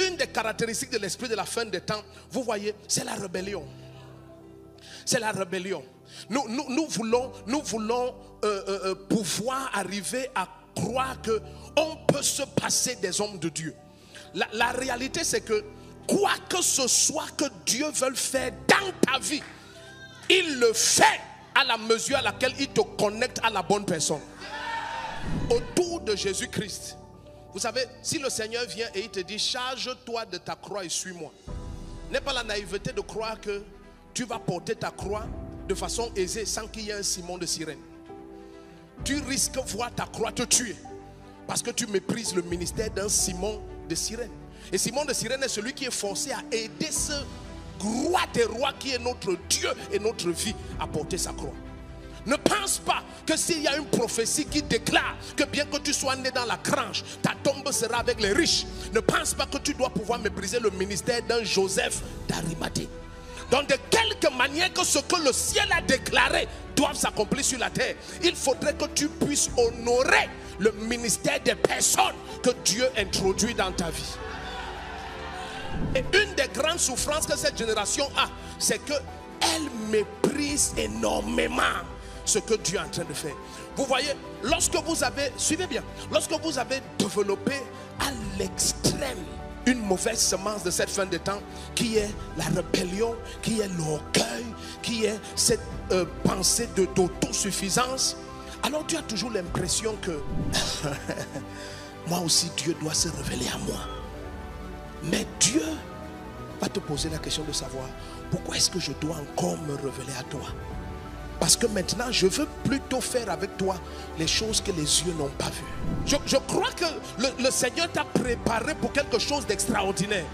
une des caractéristiques de l'esprit de la fin des temps, vous voyez, c'est la rébellion. C'est la rébellion. Nous voulons pouvoir arriver à croire qu'on peut se passer des hommes de Dieu. La réalité, c'est que quoi que ce soit que Dieu veuille faire dans ta vie, il le fait à la mesure à laquelle il te connecte à la bonne personne. Autour de Jésus-Christ. Vous savez, si le Seigneur vient et il te dit charge-toi de ta croix et suis-moi, n'est pas la naïveté de croire que tu vas porter ta croix de façon aisée sans qu'il y ait un Simon de Cyrène. Tu risques de voir ta croix te tuer parce que tu méprises le ministère d'un Simon de Cyrène. Et Simon de Cyrène est celui qui est forcé à aider ce roi des rois qui est notre Dieu et notre vie à porter sa croix. Ne pense pas que s'il y a une prophétie qui déclare que bien que tu sois né dans la grange, ta tombe sera avec les riches. Ne pense pas que tu dois pouvoir mépriser le ministère d'un Joseph d'Arimathée. Donc de quelque manière que ce que le ciel a déclaré doit s'accomplir sur la terre, il faudrait que tu puisses honorer le ministère des personnes que Dieu introduit dans ta vie. Et une des grandes souffrances que cette génération a, c'est qu'elle méprise énormément ce que Dieu est en train de faire. Vous voyez, lorsque vous avez, suivez bien, lorsque vous avez développé à l'extrême une mauvaise semence de cette fin de temps, qui est la rébellion, qui est l'orgueil, qui est cette pensée d'autosuffisance, alors tu as toujours l'impression que moi aussi Dieu doit se révéler à moi. Mais Dieu va te poser la question de savoir pourquoi est-ce que je dois encore me révéler à toi? Parce que maintenant je veux plutôt faire avec toi les choses que les yeux n'ont pas vues. Je crois que le Seigneur t'a préparé pour quelque chose d'extraordinaire.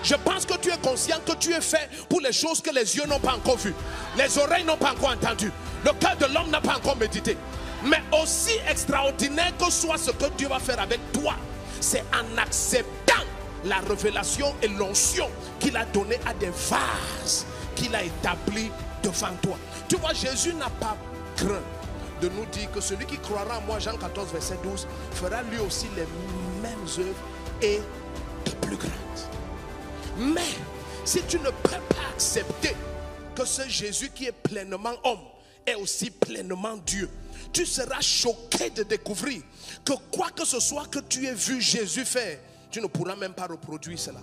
Je pense que tu es conscient que tu es fait pour les choses que les yeux n'ont pas encore vues, les oreilles n'ont pas encore entendu, le cœur de l'homme n'a pas encore médité. Mais aussi extraordinaire que soit ce que Dieu va faire avec toi, c'est en acceptant la révélation et l'onction qu'il a donné à des vases qu'il a établis devant toi. Tu vois, Jésus n'a pas craint de nous dire que celui qui croira en moi, Jean 14 verset 12, fera lui aussi les mêmes œuvres et de plus grandes. Mais si tu ne peux pas accepter que ce Jésus qui est pleinement homme est aussi pleinement Dieu, tu seras choqué de découvrir que quoi que ce soit que tu aies vu Jésus faire, tu ne pourras même pas reproduire cela.